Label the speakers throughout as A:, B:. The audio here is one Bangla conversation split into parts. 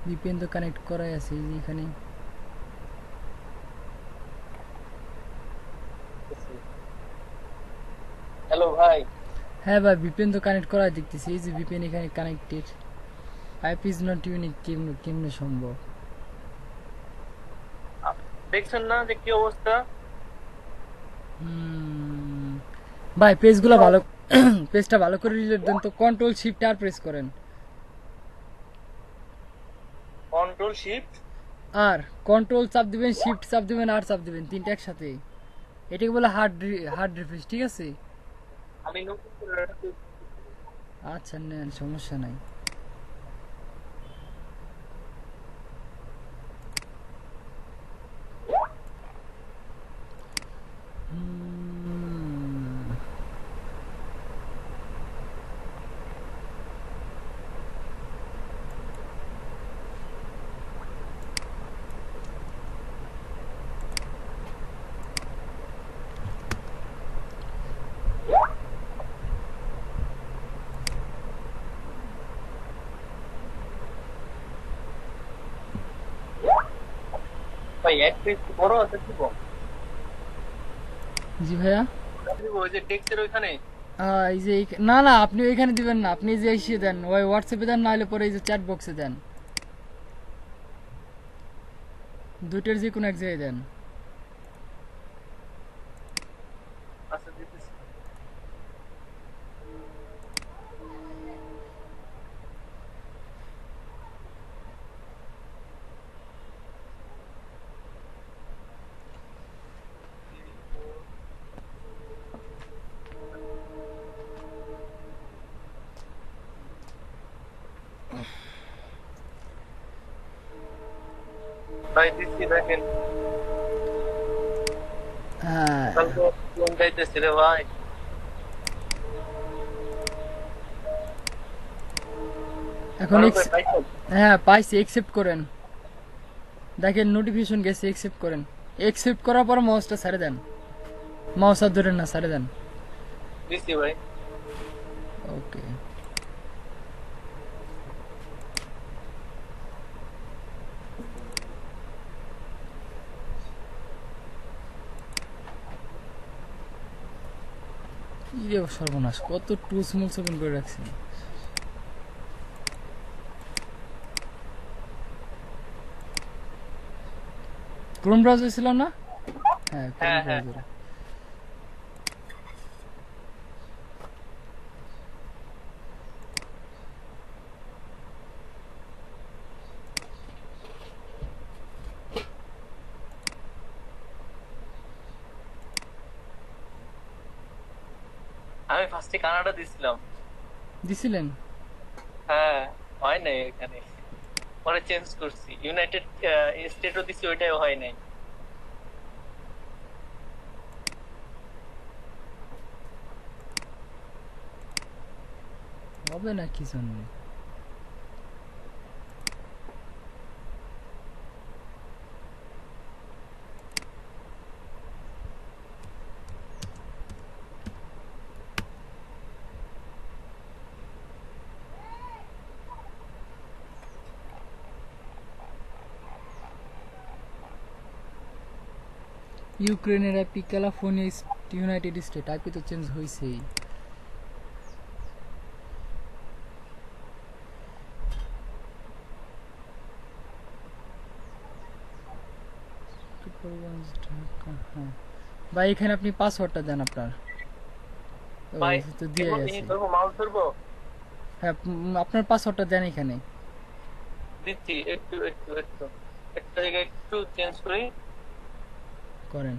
A: ভিপিএন তো কানেক্ট করাই আছে এই যে এখানে।
B: হ্যালো ভাই।
A: হ্যাঁ ভাই ভিপিএন তো কানেক্ট করাই দেখতেছি, এই যে ভিপিএন এখানে connected. IP is not unique, কেমনে সম্ভব?
B: দেখছেন না যে কি অবস্থা?
A: হুম, ভাই পেজগুলো ভালো পেজটা ভালো করে রিলোড দেন তো, কন্ট্রোল শিফট আর প্রেস করেন।
B: কন্ট্রোল শিফট
A: আর কন্ট্রোল চাপ দিবেন, শিফট চাপ দিবেন, আর চাপ দিবেন, তিনটা একসাথে। এটাকে বলে হার্ড রিফ্রেশ, ঠিক আছে?
B: আমি নতুন করে একটা পেজ খুলতেছি।
A: আচ্ছা নেন, সমস্যা নাই। হুম,
B: ভাই এক পেজ বড় আছে দিব?
A: জি ভাইয়া।
B: দিব ওই যে টেক্সটের ওইখানে।
A: এই যে না না, আপনি ওইখানে দিবেন না, আপনি এই যে এসে দেন, ওই হোয়াটসঅ্যাপে দেন, না হলে পরে এই যে চ্যাট বক্সে দেন, দুইটার যে কোনো এক জায়গায় দেন।
B: আচ্ছা দিতেছি। ভাই দিচ্ছি দেখেন।
A: হ্যাঁ,
B: কালকে ফোন যাইতেছে রে ভাই।
A: এখন
B: ফারুক ভাই পাইছেন?
A: হ্যাঁ পাইছি, একসেপ্ট করেন। দেখেন নোটিফিকেশন গেছে, একসেপ্ট করেন। একসেপ্ট করার পর মাউসটা ছেড়ে দেন, মাউস আর ধরেন না, ছেড়ে দেন।
B: দিচ্ছি ভাই।
A: ওকে। ইরে সর্বনাশ, কত টু স্মুলস ওপেন করে রাখছি। ক্রোম ব্রাউজার ছিল না? হ্যাঁ ক্রোম
B: হ্যাঁ হ্যাঁ
A: ব্রাউজার।
B: হ্যাঁ। আমি ফার্স্টে কানাডা দিছিলাম।
A: দিছিলেন?
B: হ্যাঁ, হয় নাই এখানে। পরে চেঞ্জ করছি, ইউনাইটেড স্টেটও দিছি, ওইটাও হয় নাই।
A: হবে না কি জন্য? ইউক্রেনের IP, California, United state, IP তো চেঞ্জ হয়েছেই। হ্যাঁ ভাই, এখানে আপনি পাসওয়ার্ডটা দেন আপনার। ও
B: ভাই
A: তো দিয়ে
B: এখন
A: আছে।
B: ধরবো, মাউস ধরবো।
A: হ্যাঁ, আপনার পাসওয়ার্ডটা দেন এখানে।
B: দিচ্ছি, একটু একটু একটু একটা জায়গায় একটু চেঞ্জ করি।
A: করেন।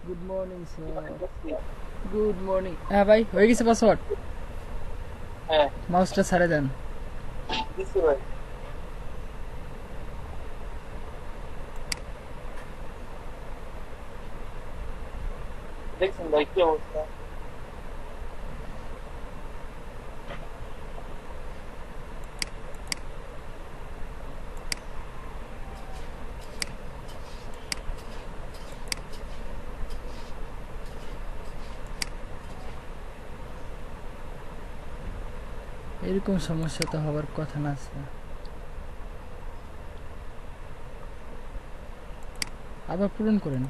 A: Good morning sir. Good morning. হ্যাঁ ভাই, হয়ে গেছে পাসওয়ার্ড।
B: হ্যাঁ
A: মাউসটা ছেড়ে দেন।
B: দিচ্ছি ভাই। দেখছেন ভাই কি অবস্থা?
A: এরকম সমস্যা তো হবার কথা না স্যার। আবার পূরণ করেন।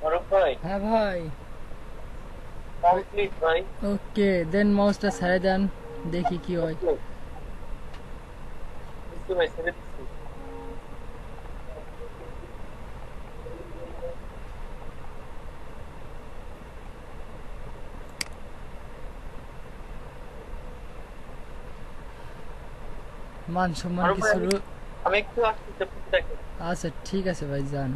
B: মারুফ ভাই
A: হ্যাঁ ভাই।
B: কমপ্লিট ভাই।
A: ওকে দেন মাউসটা ছেড়ে দেন, দেখি কি হয়।
B: বুঝতে ভাই ছেড়ে দিচ্ছি।
A: মান সম্মান
B: মারুফ ভাই
A: কিছু
B: আমি একটু আসছি, আপনি দেখেন।
A: আচ্ছা ঠিক আছে ভাই, যান।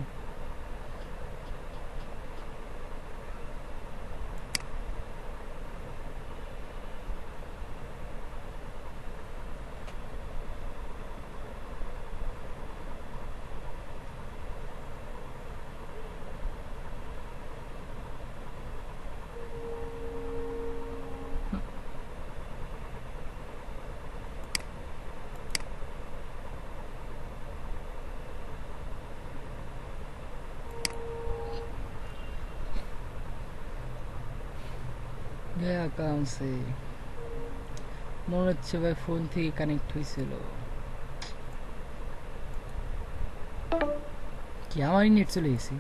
A: অ্যাকাউন্টসে মনে হচ্ছে ভাই ফোন থেকে কানেক্ট হয়েছিল কি, আমারই নেট চলে গেছে।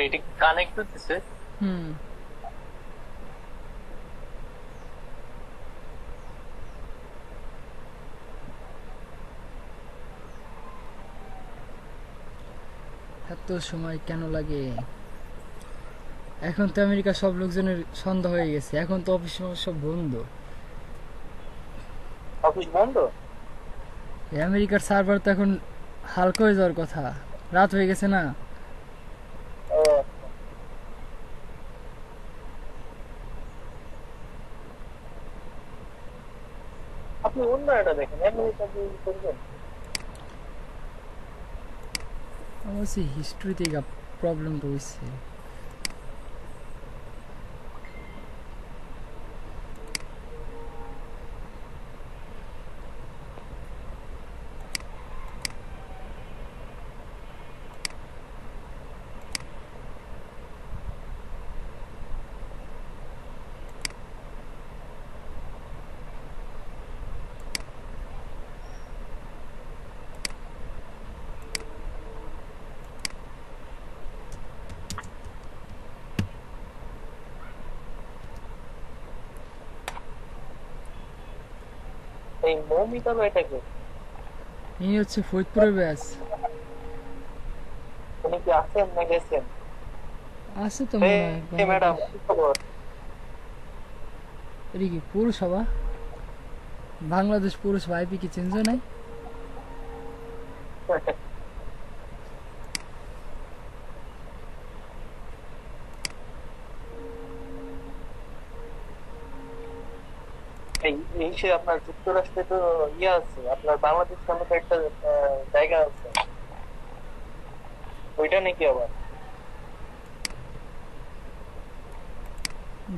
B: এটা কানেক্ট করতেছে।
A: হুম। এত সময় কেন লাগে? এখন তো আমেরিকা সব লোকজনের সন্ধ্যা হয়ে গেছে, এখন তো অফিস সব বন্ধ।
B: অফিস বন্ধ?
A: এই আমেরিকার সার্ভার তো এখন হালকা হয়ে যাওয়ার কথা, রাত হয়ে গেছে না।
B: ও, আপনি অন্য এটা দেখেন, আমেরিকা দিয়ে করবেন।
A: অবশ্যই হিস্ট্রিতে প্রবলেমটা হয়েছে।
B: এই মৌমিতা এটাকে,
A: এই হচ্ছে ফরিদপুরের ব্যাস।
B: উনি কি আছেন না গেছেন?
A: আছে তো মনে হয়
B: এই ম্যাডাম,
A: বাংলাদেশ।
B: কি খবর?
A: এটা কি পৌরসভা? বাংলাদেশ পৌরসভা আইপি কি চেঞ্জ হয় নাই?
B: এই এই সে আপনার যুক্তরাষ্ট্রে তো ইয়ে আছে, আপনার বাংলাদেশ নামে তো একটা জায়গা আছে, ওইটা নাকি আবার?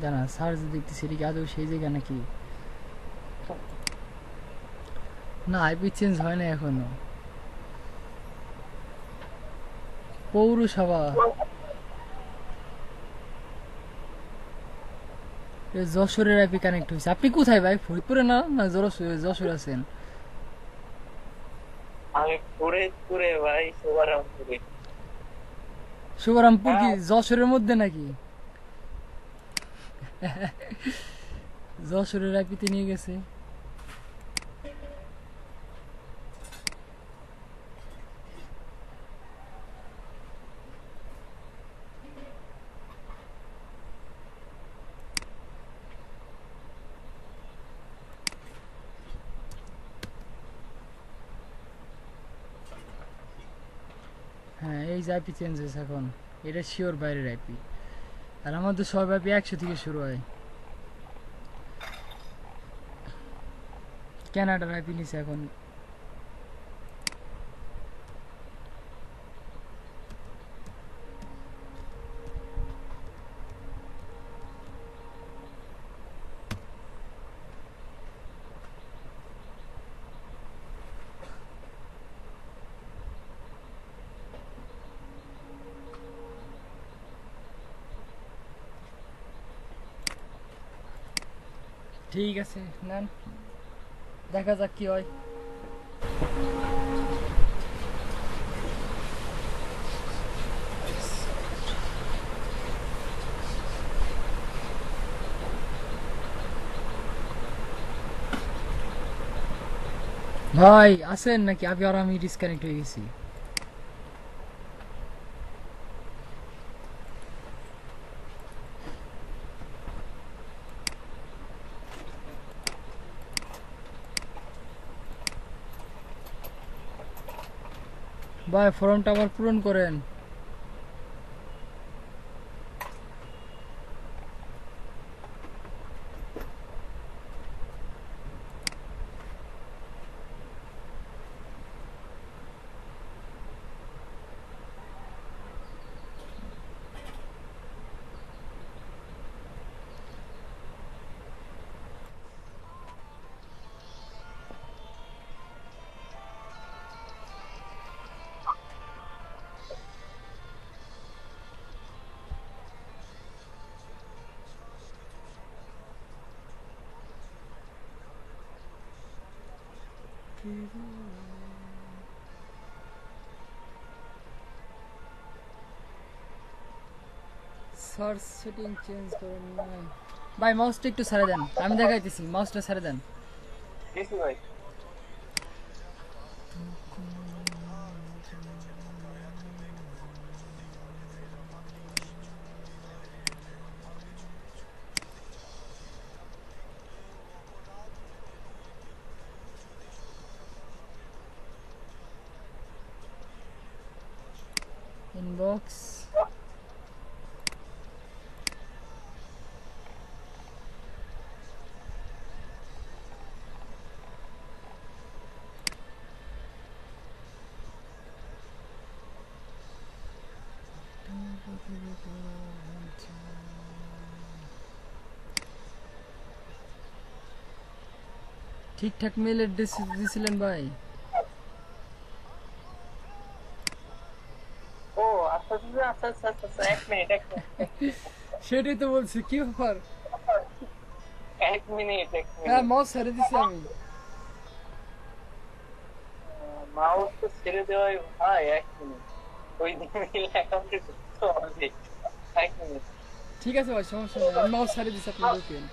A: জানা সার্চ দেখতেছি, এটা কি আদৌ সেই জায়গা নাকি? না, আইপি চেঞ্জ হয় না এখনো। পৌরসভা যশোরের আইপি কানেক্ট হয়েছে। আপনি কোথায় ভাই, ফরিদপুরে না না যশোর আছেন?
B: আমি ফরিদপুরে ভাই, শোভারামপুরে।
A: শুভরামপুর কি যশোরের মধ্যে নাকি? যশোরের আইপিতে নিয়ে গেছে। হ্যাঁ, এই যে আইপি চেঞ্জ হয়েছে এখন। এটা শিওর বাইরের আইপি। আর আমাদের সব আইপি 100 থেকে শুরু হয়। ক্যানাডার আইপি নিছে এখন। ঠিক আছে, নেন, দেখা যাক কি হয়। ভাই আছেন নাকি? আমি ডিসকানেক্ট হয়ে গেছি। ভাই ফর্মটা আবার পূরণ করেন। সার্চ সেটিং চেঞ্জ করেন না ভাই, মাউসটা একটু ছেড়ে দেন, আমি দেখাইতেছি, মাউসটা ছেড়ে দেন।
B: দিছি ভাই।
A: ইনবক্স, ঠিকঠাক মেল অ্যাড্রেস দিয়েছিলেন ভাই?
B: ও আচ্ছা আচ্ছা আচ্ছা আচ্ছা আচ্ছা, এক মিনিট এক মিনিট
A: সেটাই তো বলছি, কি ব্যাপার?
B: এক মিনিট এক
A: হ্যাঁ,
B: মিনিট।
A: মাউস ছেড়ে দিছি আমি।
B: মাউস তো ছেড়ে দেওয়াই ভাই, এক মিনিট। ওই দিন অ্যাকাউন্টে ঢুকতে হবে, এক মিনিট।
A: ঠিক আছে ভাই, সমস্যা নেই, আমি মাউস ছেড়ে দিছি, আপনি ঢুকেন।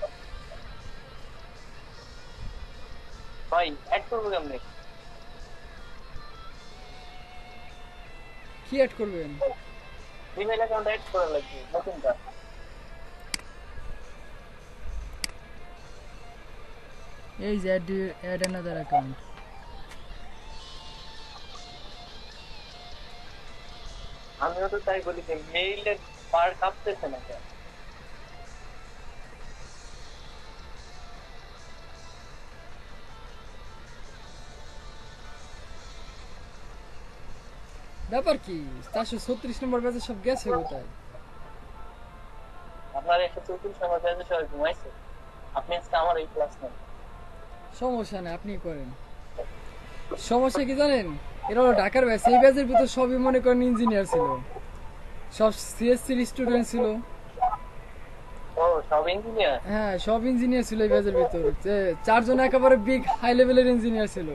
B: ভাই অ্যাড করবো কেমনে?
A: কি অ্যাড করবেন?
B: জিমেইল অ্যাকাউন্ট অ্যাড করা লাগবে নতুনটা।
A: এই যে অ্যাড অ্যানাদার অ্যাকাউন্ট।
B: আমিও তো তাই বলি যে মেইলের পার কাঁপতেছে না কেন?
A: ব্যাপার কি, 436 নম্বর ব্যাচে সব গেছে কোথায়?
B: আপনার 134 নম্বর ব্যাচে সবাই ঘুমাইছে, আপনি আজকে আমার এই ক্লাস নেন।
A: সমস্যা নেই, আপনি করেন। সমস্যা কি জানেন, এরা হলো ঢাকার ব্যাচ, এই ব্যাচের ভিতর সবই মনে করেন ইঞ্জিনিয়ার ছিল, সব সিএসসির স্টুডেন্ট ছিল।
B: ও সব ইঞ্জিনিয়ার?
A: হ্যাঁ, সব ইঞ্জিনিয়ার ছিল এই ব্যাচের ভিতর। 4 জন একেবারে বিগ হাই লেভেলের ইঞ্জিনিয়ার ছিল।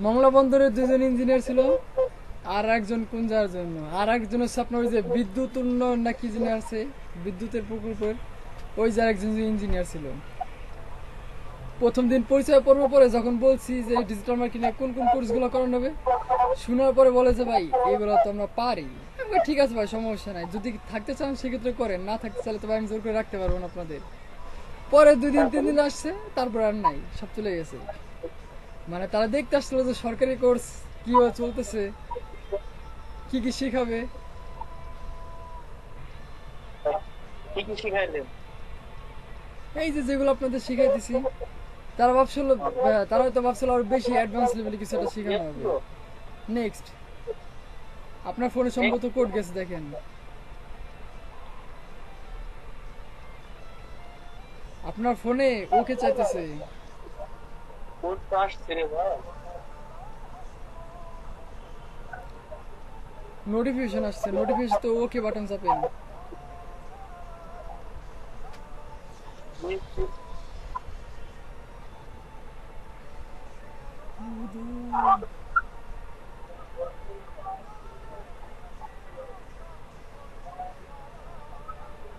A: মংলা বন্দরের 2 জন ইঞ্জিনিয়ার ছিল, আর একজন কোন যার জন্য, আর একজন হচ্ছে আপনার ওই যে বিদ্যুৎ উন্নয়ন না কি যিনি আছে, বিদ্যুতের প্রকল্পের, ওই যে একজন ইঞ্জিনিয়ার ছিল। প্রথম দিন পরিচয় পর্ব পরে যখন বলছি যে ডিজিটাল মার্কেটিং কোন কোন কোর্সগুলো করানো হবে, শোনার পরে বলে যে ভাই এইগুলো তো আমরা পারি। আমি বলি, ঠিক আছে ভাই, সমস্যা নাই, যদি থাকতে চান সেক্ষেত্রে করেন, না থাকতে চাইলে তো ভাই আমি জোর করে রাখতে পারবো না আপনাদের। পরে 2 দিন 3 দিন আসছে, তারপর আর নাই, সব চলে গেছে। মানে তারা দেখতে আসছিল যে সরকারি কোর্স কিভাবে চলতেছে, কি কি শেখাবে।
B: কি কি শিখাইলেন?
A: এই যে যেগুলো আপনাদের শিখাইতেছি, তারা ভাবছিল, তারা হয়তো ভাবছিল আরো বেশি অ্যাডভান্স লেভেলে কিছু একটা শেখানো হবে। নেক্সট, আপনার ফোনে সম্ভবত কোড গেছে, দেখেন। আপনার ফোনে ওকে চাইতেছে।
B: কোড তো আসছে রে ভাই।
A: নোটিফিকেশন আসছে, নোটিফিকেশন তো ওকে বাটন চাপেন।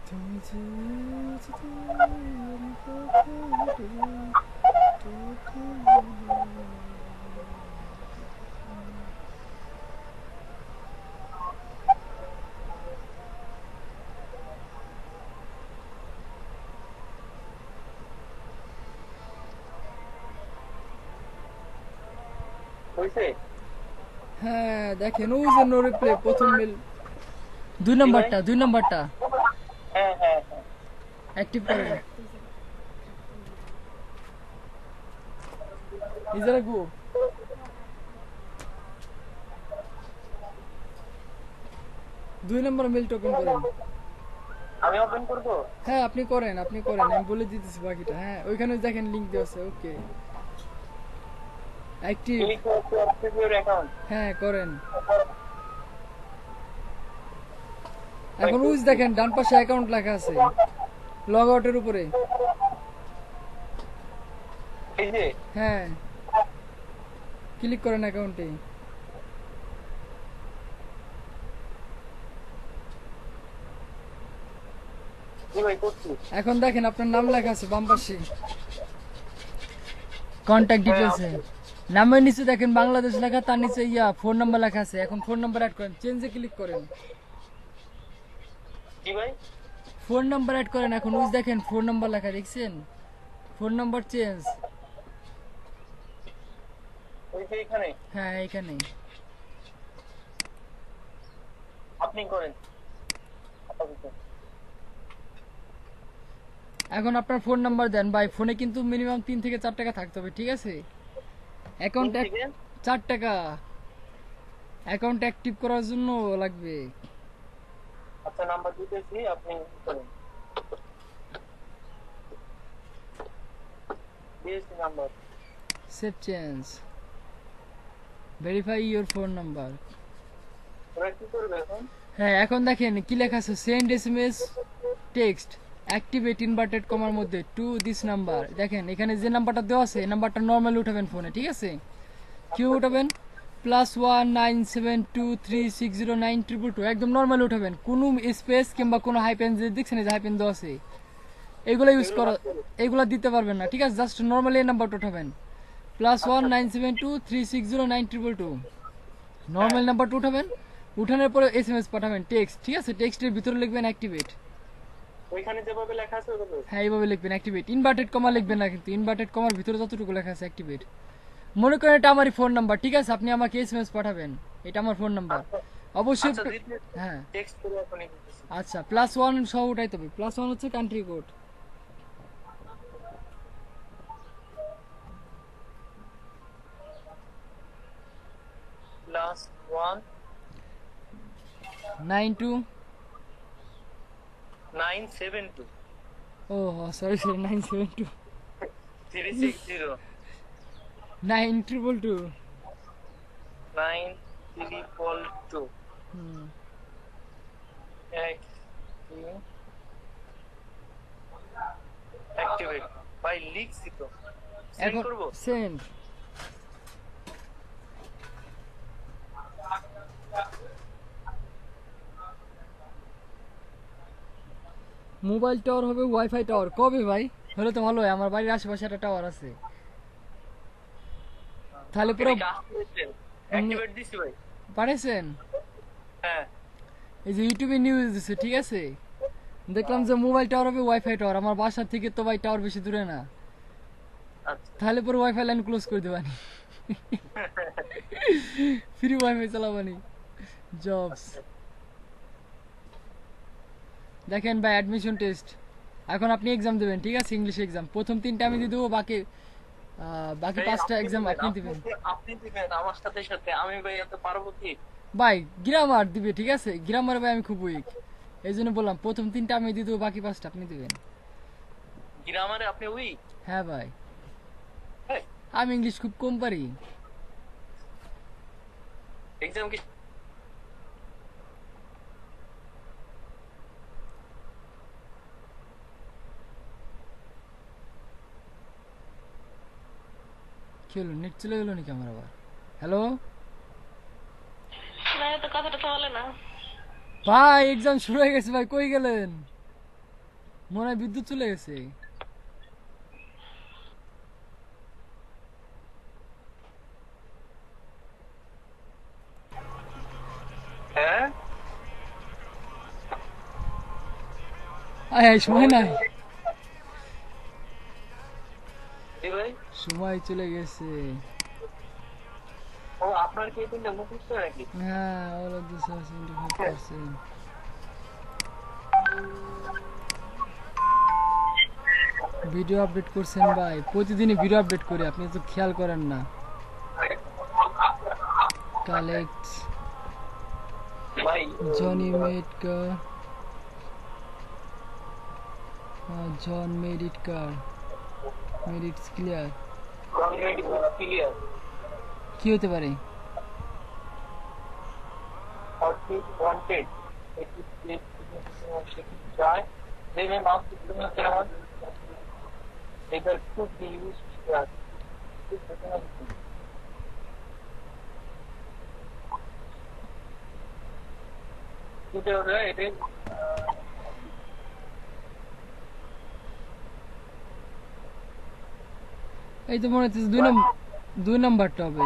A: তুমি যে
B: হইছে?
A: হ্যাঁ দেখেন, ওই যে নো রিপ্লে, প্রথম মেল, 2 নম্বরটা, 2 নম্বরটা
B: হ্যাঁ হ্যাঁ হ্যাঁ।
A: অ্যাক্টিভ করেন। ইজারা গো, 2 নম্বর মেলটা ওপেন করেন।
B: আমি ওপেন করবো?
A: হ্যাঁ আপনি করেন, আপনি করেন, আমি বলে দিতেছি বাকিটা। হ্যাঁ ওইখানে দেখেন লিংক দেওয়া আছে। ওকে, অ্যাক্টিভ।
B: ক্লিক করতে অ্যাক্টিভ ইওর অ্যাকাউন্ট।
A: হ্যাঁ করেন। এখন ওই যে দেখেন ডান পাশে অ্যাকাউন্ট লেখা আছে, লগ আউটের উপরে।
B: এই যে
A: হ্যাঁ, ক্লিক করেন অ্যাকাউন্টে।
B: জি ভাই করছি।
A: এখন দেখেন আপনার নাম লেখা আছে বাম পাশে, কন্ট্যাক্ট ডিটেইলসে নামের নিচে দেখেন বাংলাদেশ লেখা, তার নিচে ফোন নাম্বার লেখা আছে। এখন ফোন নাম্বার অ্যাড করেন, চেঞ্জে ক্লিক করেন,
B: জি ভাই
A: ফোন নাম্বার অ্যাড করেন। এখন ওই দেখেন ফোন নাম্বার লেখা দেখছেন, ফোন নাম্বার চেঞ্জ।
B: ওই যে এখানে
A: হ্যাঁ এখানে
B: আপনি করেন আপাতত।
A: এখন আপনার ফোন নাম্বার দেন ভাই। ফোনে কিন্তু মিনিমাম 3 থেকে 4 টাকা থাকতে হবে, ঠিক আছে? অ্যাকাউন্ট
B: তিন থেকে
A: 4 টাকা অ্যাকাউন্ট অ্যাক্টিভ করার জন্য লাগবে।
B: আচ্ছা নাম্বার দিতেছি, আপনি করেন। দিয়েছি number.
A: Save change, verify your phone number.
B: ওরা কি করবে এখন?
A: হ্যাঁ এখন দেখেন কি লেখা আছে, send SMS text activate inverted কমার মধ্যে টু দিস নাম্বার। দেখেন এখানে যে নাম্বারটা দেওয়া আছে এই নাম্বারটা নর্মালি উঠাবেন ফোনে, ঠিক আছে? কি উঠাবেন? +19723609222 একদম নর্মালি উঠাবেন, কোনো স্পেস কিংবা কোনো হাইপেন যে দেখছেন যে হাইপেন দেওয়া আছে এগুলো ইউজ করা, এগুলো দিতে পারবেন না, ঠিক আছে? জাস্ট নর্মালি এই নাম্বারটা উঠাবেন, +19723609222 নর্মাল নাম্বারটা উঠাবেন। উঠানোর পরে এসএমএস পাঠাবেন টেক্সট, ঠিক আছে? টেক্সটের ভিতরে লিখবেন অ্যাক্টিভেট।
B: ওইখানে যেভাবে লেখা আছে ওইভাবে।
A: হ্যাঁ এইভাবে লিখবেন অ্যাক্টিভেট, ইনভার্টেড কমা লিখবেন না কিন্তু, ইনভার্টেড কমার ভিতরে যতটুকু লেখা আছে অ্যাক্টিভেট। মনে করেন এটা আমারই ফোন নাম্বার, ঠিক আছে? আপনি আমাকে এসএমএস পাঠাবেন, এটা আমার ফোন নাম্বার অবশ্যই।
B: আচ্ছা দিতে
A: হ্যাঁ
B: টেক্সট করে এখনই দিতেছি।
A: আচ্ছা, +1 সহ উঠাইতে হবে। +1 হচ্ছে কান্ট্রি কোড,
B: +1
A: 92
B: 972
A: ও সরি 972
B: 360
A: 9222
B: 932
A: হুম
B: অ্যাক্টিভেট ভাই লিখছি তো। সেন্ড
A: এখন
B: করব।
A: সেন্ড। মোবাইল টাওয়ার হবে ওয়াইফাই টাওয়ার কবে ভাই? হলে তো ভালো হয়, আমার বাড়ির আশেপাশে একটা টাওয়ার আছে, তাহলে পুরো
B: অ্যাক্টিভেট দিছি ভাই।
A: পারেছেন।
B: হ্যাঁ
A: এই যে ইউটিউবে নিউজ দিছে, ঠিক আছে? দেখলাম যে মোবাইল টাওয়ার হবে ওয়াইফাই টাওয়ার, আমার বাসার থেকে তো ভাই টাওয়ার বেশি দূরে না,
B: আচ্ছা
A: তাহলে পুরো ওয়াইফাই লাইন ক্লোজ করে দেবানি, ফ্রি ওয়াইফাই চালাবানি, জবস। দেখেন ভাই অ্যাডমিশন টেস্ট, এখন আপনি এক্সাম দেবেন, ঠিক আছে? ইংলিশ এক্সাম প্রথম 3টা আমি দিয়ে দেবো, বাকি বাকি
B: ভাই,
A: 5টা
B: আপনি
A: এক্সাম
B: দিবেন,
A: আপনি দিবেন।
B: আপনি দিবেন আমার সাথে সাথে। আমি ভাই এত পারবো কি?
A: ভাই গ্রামার দিবে, ঠিক আছে? গ্রামার ভাই আমি খুব উইক, এই জন্য বললাম প্রথম 3টা আমি দিয়ে দেবো, বাকি 5টা আপনি দিবেন।
B: গ্রামারে আপনি উইক?
A: হ্যাঁ ভাই,
B: হ্যাঁ
A: আমি ইংলিশ খুব কম পারি।
B: এক্সাম কি?
A: কি হলো, নেট চলে গেল নাকি আমার আবার? হ্যালো
C: না তো কথাটা তো বলে না।
A: ভাই, এক্সাম শুরু হয়ে গেছে ভাই, কই গেলেন? মনে হয় বিদ্যুৎ চলে গেছে।
B: হ্যাঁ
A: আয় সময় নাই,
B: জি ভাই।
A: সময় চলে গেছে।
B: ও আপনার কি তিনটা মুখস্থ নাকি?
A: হ্যাঁ all of this was 25%। Video update করছেন ভাই? প্রতিদিনই ভিডিও আপডেট করি, আপনি তো খেয়াল করেন না। কালেক্ট
B: ভাই
A: জনি মেডকার, জন মেরিট কার, মেরিটস ক্লিয়ার,
B: ক্লিয়ার
A: কি হতে পারে?
B: 40 wanted try they may not either could be used it is
A: এই তো মনে হচ্ছে দুই নাম্বারটা হবে।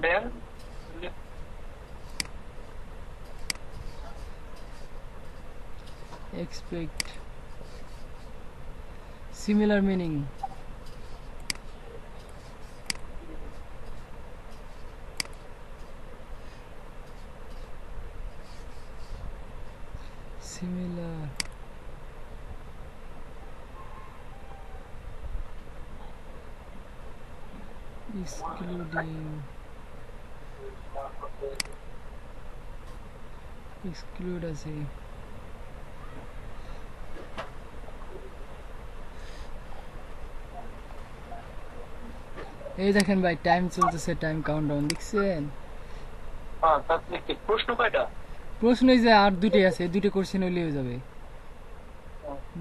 B: Then
A: expect similar meaning. Similar exclude আছে। এই দেখেন ভাই টাইম চলতেছে, টাইম কাউন্টডাউন দেখছেন?
B: তারপরে কি প্রশ্ন কয়টা?
A: প্রশ্ন এই যে আর দুটোই আছে, দুটো কোশ্চেন হইলে হয়ে যাবে।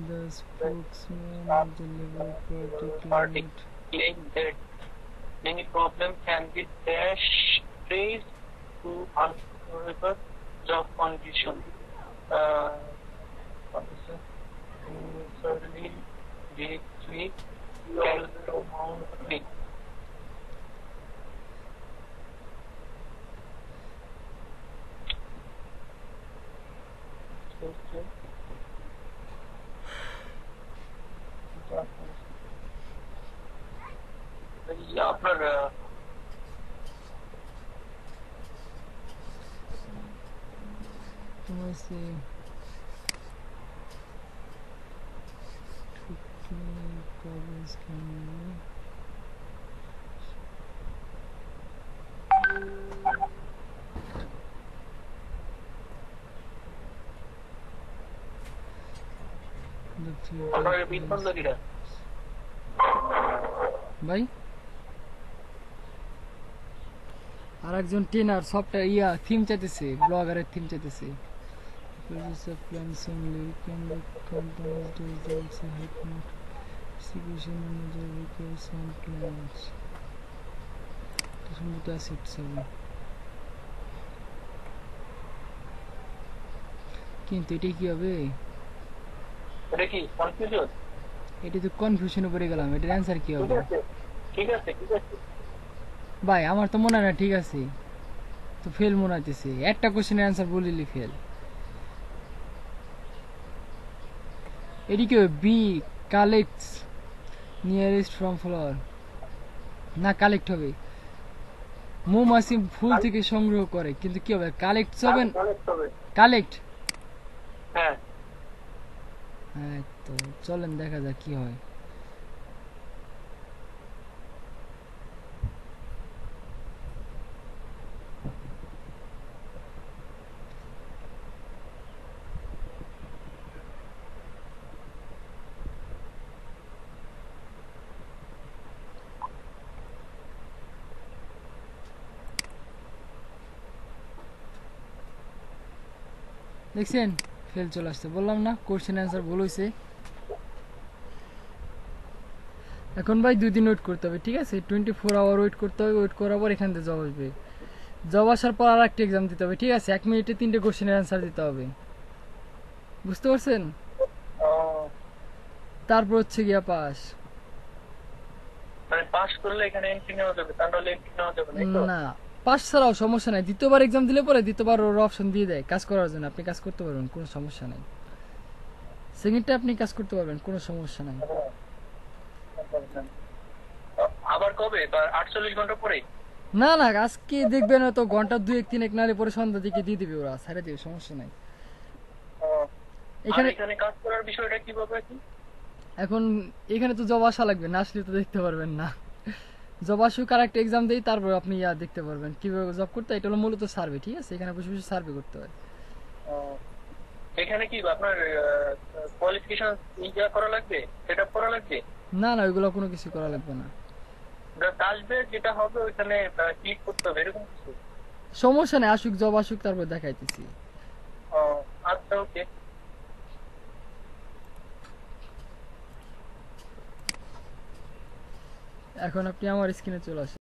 A: The spokesman of the Labour Party claimed
B: claim that many problems can be traced to unfavorable job conditions. Certainly, this week, Caltromount আপনার
A: তোমার সে problems can be
B: আপনার বিদ্বন্দীরা
A: ভাই আর একজন টেনার সফটওয়্যার থিম চাইতেছে, ব্লগারের থিম চাইতেছে। Plans only can be compromised results have not execution another requires some plans. সম্ভবত অ্যাসেটস হবে, কিন্তু এটা কি হবে?
B: এটা কি কনফিউশন?
A: এটা তো কনফিউশনে পড়ে গেলাম, এটার অ্যান্সার কি হবে?
B: ঠিক আছে
A: ভাই আমার তো মনে হয় না ঠিক আছে, তো ফেল মনে হইতেছে। একটা কোশ্চেনের অ্যান্সার বলিলি ফেল। এটি কি হবে? Bee collects nearest from flower, না কালেক্ট হবে। মৌমাছি ফুল থেকে সংগ্রহ করে, কিন্তু কি হবে? কালেক্ট হবে, কালেক্ট।
B: হ্যাঁ
A: হ্যাঁ, তো চলেন দেখা যাক কি হয়। দেখছেন ফেল চলে আসছে, বললাম না কোশ্চেন অ্যান্সার ভুল হয়েছে। এখন ভাই 2 দিন ওয়েট করতে হবে, ঠিক আছে? 24 আওয়ার ওয়েট করতে হবে। ওয়েট করার পর এখান থেকে জব আসবে। জব আসার পর আর একটা এক্সাম দিতে হবে, ঠিক আছে? 1 মিনিটে 3টে কোশ্চেনের অ্যান্সার দিতে হবে, বুঝতে পারছেন? তারপর হচ্ছে গিয়া পাস।
B: মানে পাস করলে এখানে এন্ট্রি নেওয়া যাবে, তা নাহলে এন্ট্রি নেওয়া যাবে না, এই তো?
A: না, পাস ছাড়াও সমস্যা নাই। দ্বিতীয়বার এক্সাম দিলে পরে দ্বিতীয়বার ওর অপশন দিয়ে দেয় কাজ করার জন্য, আপনি কাজ করতে পারবেন, কোনো সমস্যা নাই। সেকেন্ডে আপনি কাজ করতে পারবেন, কোনো সমস্যা নাই।
B: আবার কবে? বা 48 ঘন্টা পরে?
A: না না, আজকে দেখবেন হয়তো ঘন্টা 2 1 3 নালে পরে সন্ধ্যা দিকে দিয়ে দিবে, ওরা ছেড়ে দিবে, সমস্যা নাই।
B: এখানে
A: এখানে
B: এখানে কাজ করার বিষয়টা কিভাবে কি?
A: এখন এখানে তো জব আসা লাগবে, না আসলে তো দেখতে পারবেন না। জব আসুক আর একটা এক্সাম দেই, তারপর আপনি দেখতে পারবেন কিভাবে জব করতে। এটা হলো মূলত সার্ভে, ঠিক আছে? এখানে বসে বসে সার্ভে করতে হয়।
B: এখানে কি আপনার কোয়ালিফিকেশন ইয়া করা লাগবে, সেটআপ করা লাগবে?
A: না না, ওইগুলো কোনো কিছু করা লাগবে না।
B: জাস্ট আসবে, যেটা হবে ওইখানে ক্লিক করতে হবে, এরকম কিছু?
A: সমস্যা নেই, আসুক, জব আসুক, তারপর দেখাইতেছি।
B: আচ্ছা, ওকে।
A: এখন আপনি আমার স্ক্রিনে চলে আসেন।